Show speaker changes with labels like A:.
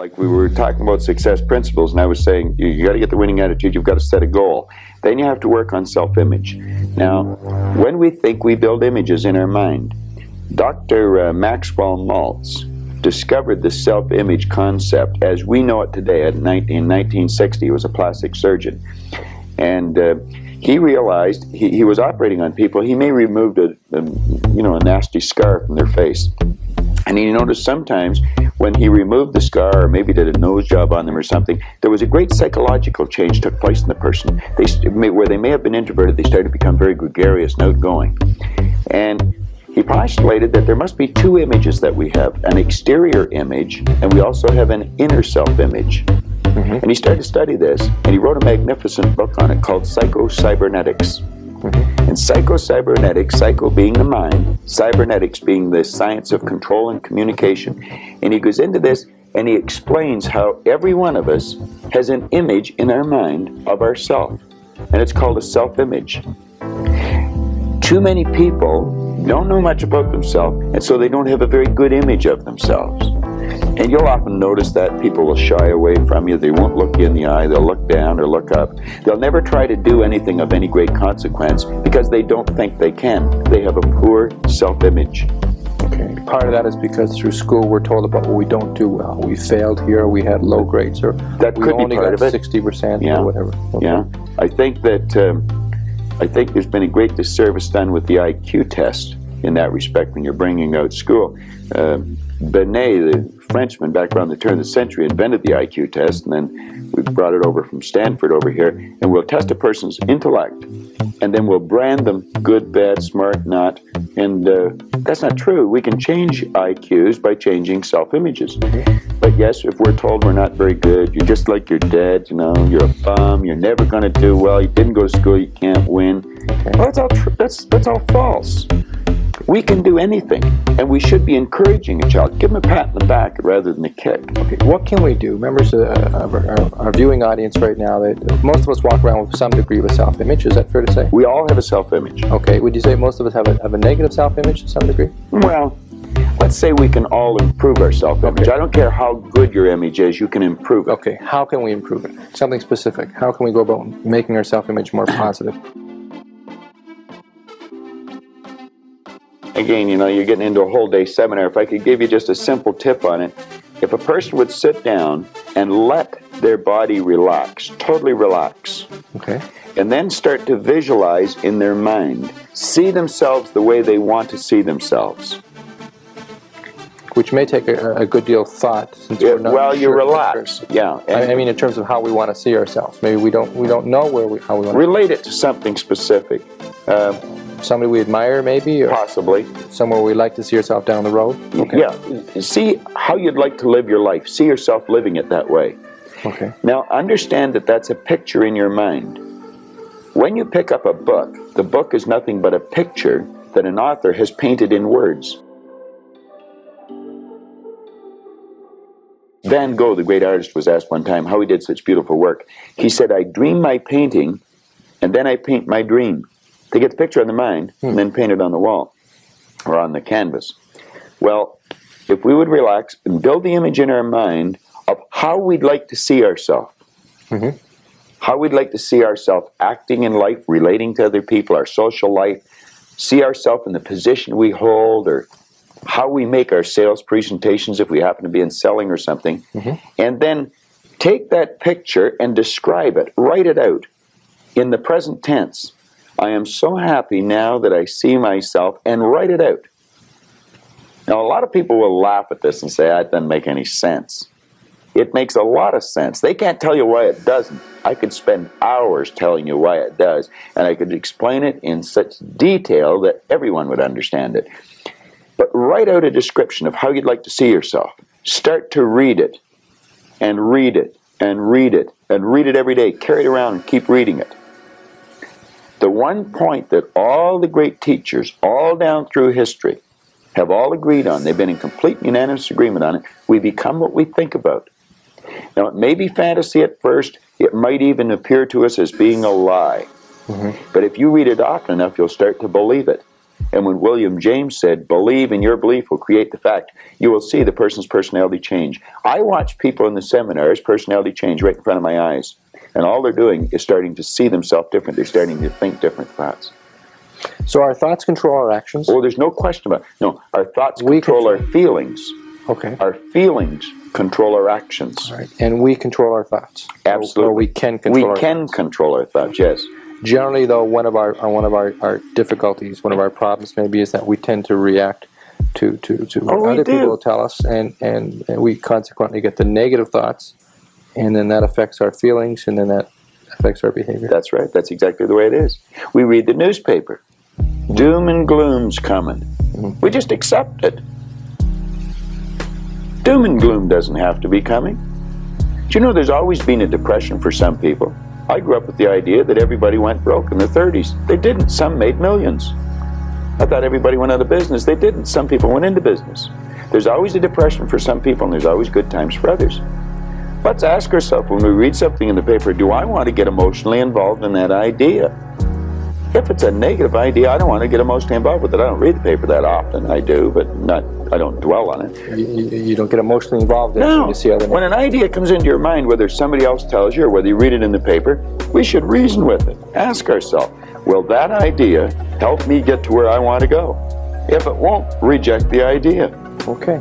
A: Like we were talking about success principles, and I was saying you got to get the winning attitude, you've got to set a goal. Then you have to work on self-image. Now, when we think, we build images in our mind. Dr. Maxwell Maltz discovered the self-image concept as we know it today in 1960. He was a plastic surgeon. And he realized he was operating on people. He may removed a nasty scar from their face. And he noticed sometimes when he removed the scar or maybe did a nose job on them or something, there was a great psychological change took place in the person. Where they may have been introverted, they started to become very gregarious and outgoing. And he postulated that there must be two images that we have, an exterior image, and we also have an inner self-image. And he started to study this, and he wrote a magnificent book on it called Psycho-Cybernetics. And psycho-cybernetics, psycho being the mind, cybernetics being the science of control and communication. And he goes into this and he explains how every one of us has an image in our mind of ourself. And it's called a self-image. Too many people don't know much about themselves, and so they don't have a very good image of themselves. And you'll often notice that people will shy away from you. They won't look you in the eye. They'll look down or look up. They'll never try to do anything of any great consequence because they don't think they can. They have a poor self-image.
B: Okay. Part of that is because through school we're told about what we don't do well. We failed here, we had low grades, or
A: that
B: we
A: could
B: only
A: be part
B: got
A: of it.
B: 60% or whatever. Okay.
A: Yeah. I think there's been a great disservice done with the IQ test in that respect when you're bringing out school. Binet, the Frenchman, back around the turn of the century, invented the IQ test, and then we brought it over from Stanford over here, and we'll test a person's intellect, and then we'll brand them good, bad, smart, not, and that's not true. We can change IQs by changing self-images. But yes, if we're told we're not very good, you're just like your dad, you're a bum, you're never going to do well, you didn't go to school, you can't win. Well, that's all that's all false. We can do anything, and we should be encouraging a child. Give them a pat on the back rather than a kick.
B: Okay, what can we do? Members of our viewing audience right now, most of us walk around with some degree of a self-image. Is that fair to say?
A: We all have a self-image.
B: Okay, would you say most of us have a negative self-image to some degree?
A: Well, let's say we can all improve our self-image.
B: Okay.
A: I don't care how good your image is, you can improve it.
B: Okay, how can we improve it? Something specific. How can we go about making our self-image more positive?
A: Again, you're getting into a whole day seminar. If I could give you just a simple tip on it, if a person would sit down and let their body relax, totally relax,
B: okay,
A: and then start to visualize in their mind, see themselves the way they want to see themselves.
B: Which may take a good deal of thought, since we're not
A: well, you
B: sure
A: relax. Yeah.
B: I mean, in terms of how we want to see ourselves. Maybe we don't know how we want to
A: relate it to something specific.
B: Somebody we admire, maybe, or
A: possibly
B: somewhere we'd like to see yourself down the road. Okay.
A: Yeah. See how you'd like to live your life. See yourself living it that way.
B: Okay.
A: Now, understand that that's a picture in your mind. When you pick up a book, the book is nothing but a picture that an author has painted in words. Van Gogh, the great artist, was asked one time how he did such beautiful work. He said, I dream my painting, and then I paint my dream. They get the picture on the mind, and then paint it on the wall, or on the canvas. Well, if we would relax and build the image in our mind of how we'd like to see ourselves, how we'd like to see ourselves acting in life, relating to other people, our social life, see ourselves in the position we hold, or how we make our sales presentations if we happen to be in selling or something, and then take that picture and describe it, write it out in the present tense. I am so happy now that I see myself, and write it out. Now, a lot of people will laugh at this and say, that doesn't make any sense. It makes a lot of sense. They can't tell you why it doesn't. I could spend hours telling you why it does, and I could explain it in such detail that everyone would understand it. But write out a description of how you'd like to see yourself. Start to read it, and read it, and read it, and read it every day. Carry it around and keep reading it. The one point that all the great teachers, all down through history, have all agreed on, they've been in complete unanimous agreement on it, we become what we think about. Now, it may be fantasy at first, it might even appear to us as being a lie. But if you read it often enough, you'll start to believe it. And when William James said, believe and your belief will create the fact, you will see the person's personality change. I watch people in the seminars personality change right in front of my eyes. And all they're doing is starting to see themselves different. They're starting to think different thoughts.
B: So our thoughts control our actions?
A: Oh, there's no question about it. No, our thoughts control our feelings.
B: Okay.
A: Our feelings control our actions.
B: All right. And we control our thoughts.
A: Absolutely.
B: Or we can control our thoughts.
A: Control our thoughts, yes.
B: Generally, though, one of our difficulties, one of our problems maybe is that we tend to react to what other people tell us, and we consequently get the negative thoughts, and then that affects our feelings, and then that affects our behavior.
A: That's right. That's exactly the way it is. We read the newspaper. Doom and gloom's coming. We just accept it. Doom and gloom doesn't have to be coming. Do you know there's always been a depression for some people? I grew up with the idea that everybody went broke in the 30s. They didn't. Some made millions. I thought everybody went out of business. They didn't. Some people went into business. There's always a depression for some people, and there's always good times for others. Let's ask ourselves when we read something in the paper, do I want to get emotionally involved in that idea? If it's a negative idea, I don't want to get emotionally involved with it. I don't read the paper that often. I do, but I don't dwell on it.
B: You don't get emotionally involved in it when you see other.
A: When an idea comes into your mind, whether somebody else tells you or whether you read it in the paper, we should reason with it. Ask ourselves, will that idea help me get to where I want to go? If it won't, reject the idea.
B: Okay.